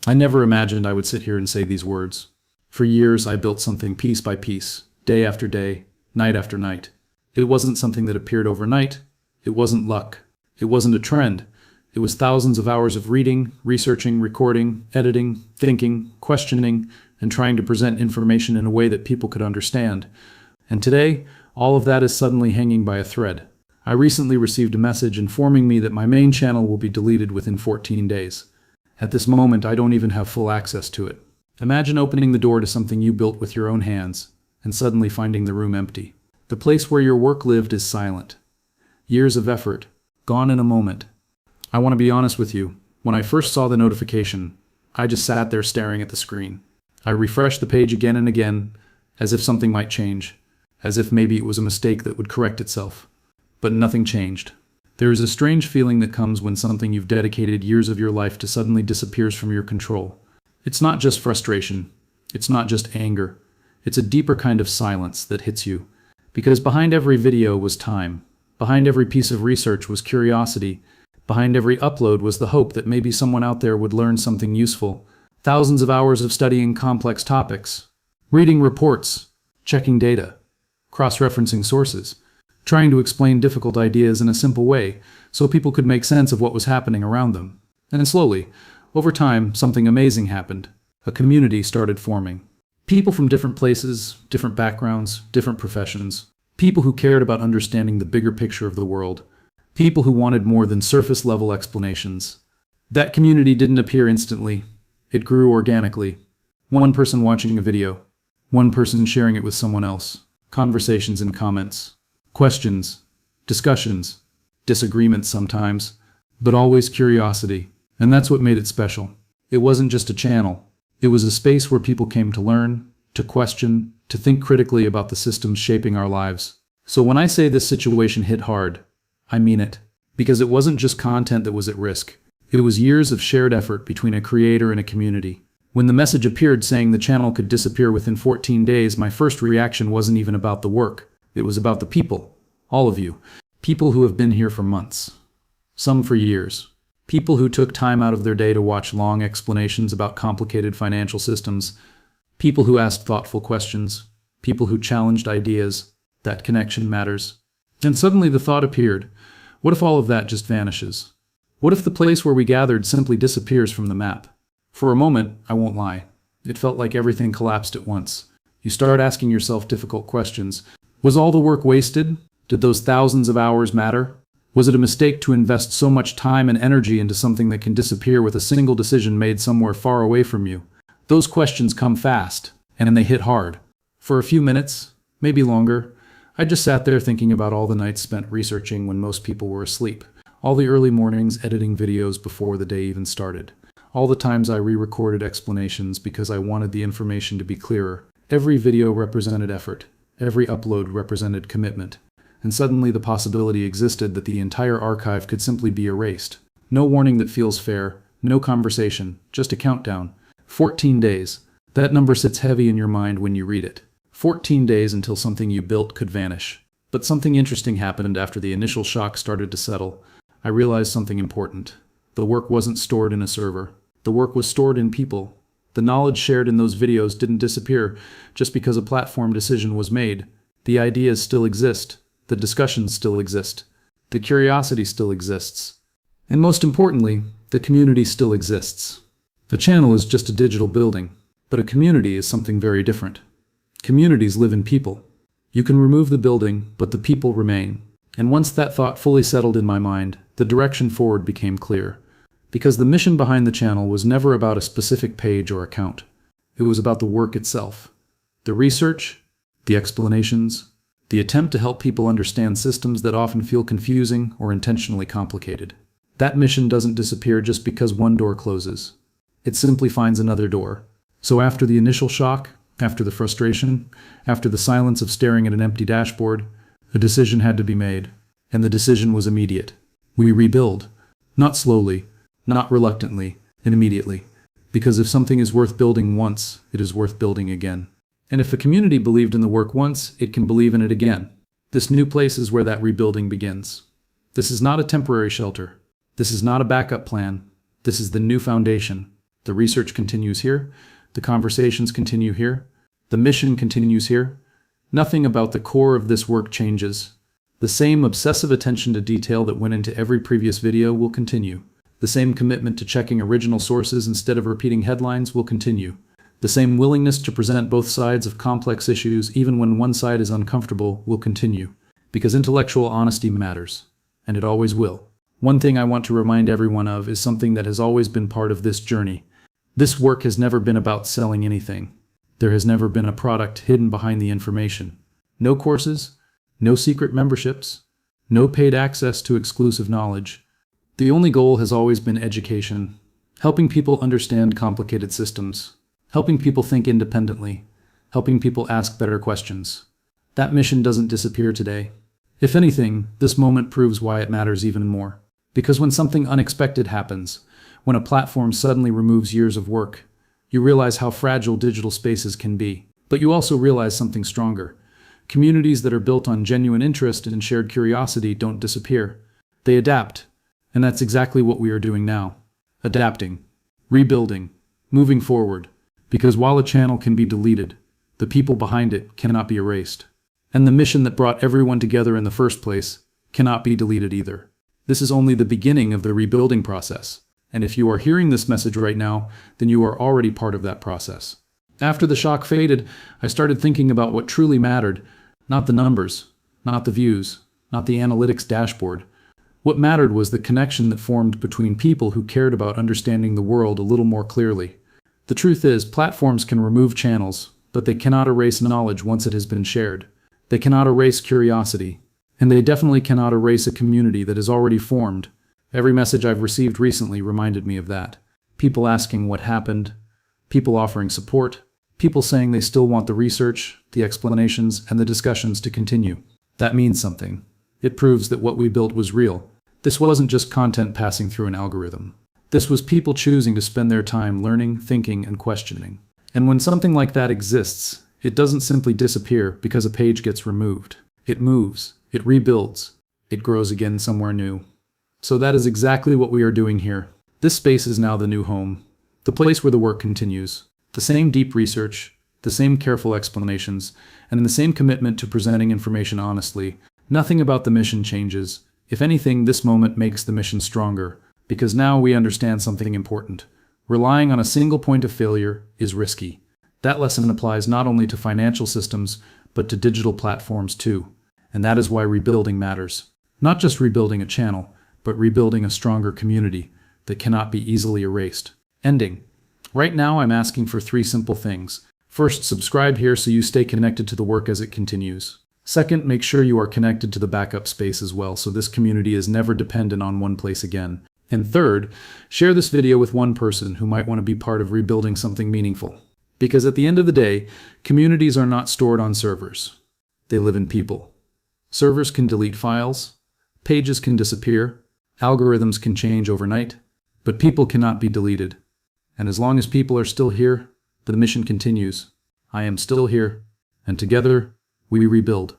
I never imagined I would sit here and say these words. For years, I built something piece by piece, day after day, night after night. It wasn't something that appeared overnight. It wasn't luck. It wasn't a trend. It was thousands of hours of reading, researching, recording, editing, thinking, questioning, and trying to present information in a way that people could understand. And today, all of that is suddenly hanging by a thread. I recently received a message informing me that my main channel will be deleted within 14 days. At this moment, I don't even have full access to it. Imagine opening the door to something you built with your own hands, and suddenly finding the room empty. The place where your work lived is silent. Years of effort, gone in a moment. I want to be honest with you. When I first saw the notification, I just sat there staring at the screen. I refreshed the page again and again, as if something might change, as if maybe it was a mistake that would correct itself. But nothing changed. There is a strange feeling that comes when something you've dedicated years of your life to suddenly disappears from your control. It's not just frustration. It's not just anger. It's a deeper kind of silence that hits you. Because behind every video was time. Behind every piece of research was curiosity. Behind every upload was the hope that maybe someone out there would learn something useful. Thousands of hours of studying complex topics. Reading reports. Checking data. Cross-referencing sources. Trying to explain difficult ideas in a simple way so people could make sense of what was happening around them. And slowly, over time, something amazing happened. A community started forming. People from different places, different backgrounds, different professions. People who cared about understanding the bigger picture of the world. People who wanted more than surface-level explanations. That community didn't appear instantly. It grew organically. One person watching a video. One person sharing it with someone else. Conversations and comments. Questions. Discussions. Disagreements sometimes. But always curiosity. And that's what made it special. It wasn't just a channel. It was a space where people came to learn, to question, to think critically about the systems shaping our lives. So when I say this situation hit hard, I mean it. Because it wasn't just content that was at risk. It was years of shared effort between a creator and a community. When the message appeared saying the channel could disappear within 14 days, my first reaction wasn't even about the work. It was about the people. All of you. People who have been here for months. Some for years. People who took time out of their day to watch long explanations about complicated financial systems. People who asked thoughtful questions. People who challenged ideas. That connection matters. And suddenly the thought appeared, what if all of that just vanishes? What if the place where we gathered simply disappears from the map? For a moment, I won't lie, it felt like everything collapsed at once. You start asking yourself difficult questions. Was all the work wasted? Did those thousands of hours matter? Was it a mistake to invest so much time and energy into something that can disappear with a single decision made somewhere far away from you? Those questions come fast, and they hit hard. For a few minutes, maybe longer, I just sat there thinking about all the nights spent researching when most people were asleep, all the early mornings editing videos before the day even started, all the times I re-recorded explanations because I wanted the information to be clearer. Every video represented effort, every upload represented commitment, and suddenly the possibility existed that the entire archive could simply be erased. No warning that feels fair, no conversation, just a countdown. 14 days. That number sits heavy in your mind when you read it. 14 days until something you built could vanish. But something interesting happened after the initial shock started to settle. I realized something important. The work wasn't stored in a server. The work was stored in people. The knowledge shared in those videos didn't disappear just because a platform decision was made. The ideas still exist. The discussions still exist. The curiosity still exists. And most importantly, the community still exists. The channel is just a digital building, but a community is something very different. Communities live in people. You can remove the building, but the people remain. And once that thought fully settled in my mind, the direction forward became clear. Because the mission behind the channel was never about a specific page or account. It was about the work itself. The research, the explanations, the attempt to help people understand systems that often feel confusing or intentionally complicated. That mission doesn't disappear just because one door closes. It simply finds another door. So after the initial shock, after the frustration, after the silence of staring at an empty dashboard, a decision had to be made. And the decision was immediate. We rebuild. Not slowly, not reluctantly, and immediately. Because if something is worth building once, it is worth building again. And if a community believed in the work once, it can believe in it again. This new place is where that rebuilding begins. This is not a temporary shelter. This is not a backup plan. This is the new foundation. The research continues here. The conversations continue here. The mission continues here. Nothing about the core of this work changes. The same obsessive attention to detail that went into every previous video will continue. The same commitment to checking original sources instead of repeating headlines will continue. The same willingness to present both sides of complex issues even when one side is uncomfortable will continue. Because intellectual honesty matters. And it always will. One thing I want to remind everyone of is something that has always been part of this journey. This work has never been about selling anything. There has never been a product hidden behind the information. No courses, no secret memberships, no paid access to exclusive knowledge. The only goal has always been education, helping people understand complicated systems, helping people think independently, helping people ask better questions. That mission doesn't disappear today. If anything, this moment proves why it matters even more. Because when something unexpected happens, when a platform suddenly removes years of work, you realize how fragile digital spaces can be. But you also realize something stronger. Communities that are built on genuine interest and shared curiosity don't disappear. They adapt. And that's exactly what we are doing now. Adapting, rebuilding, moving forward. Because while a channel can be deleted, the people behind it cannot be erased. And the mission that brought everyone together in the first place cannot be deleted either. This is only the beginning of the rebuilding process. And if you are hearing this message right now, then you are already part of that process. After the shock faded, I started thinking about what truly mattered. Not the numbers, not the views, not the analytics dashboard. What mattered was the connection that formed between people who cared about understanding the world a little more clearly. The truth is, platforms can remove channels, but they cannot erase knowledge once it has been shared. They cannot erase curiosity. And they definitely cannot erase a community that is already formed. Every message I've received recently reminded me of that. People asking what happened, people offering support, people saying they still want the research, the explanations, and the discussions to continue. That means something. It proves that what we built was real. This wasn't just content passing through an algorithm. This was people choosing to spend their time learning, thinking, and questioning. And when something like that exists, it doesn't simply disappear because a page gets removed. It moves. It rebuilds. It grows again somewhere new. So that is exactly what we are doing here. This space is now the new home, the place where the work continues. The same deep research, the same careful explanations, and the same commitment to presenting information honestly. Nothing about the mission changes. If anything, this moment makes the mission stronger, because now we understand something important. Relying on a single point of failure is risky. That lesson applies not only to financial systems, but to digital platforms too. And that is why rebuilding matters. Not just rebuilding a channel, but rebuilding a stronger community that cannot be easily erased. Ending. Right now I'm asking for 3 simple things. First, subscribe here so you stay connected to the work as it continues. Second, make sure you are connected to the backup space as well so this community is never dependent on one place again. And third, share this video with one person who might want to be part of rebuilding something meaningful. Because at the end of the day, communities are not stored on servers. They live in people. Servers can delete files, pages can disappear, algorithms can change overnight, but people cannot be deleted. And as long as people are still here, the mission continues. I am still here, and together, we rebuild.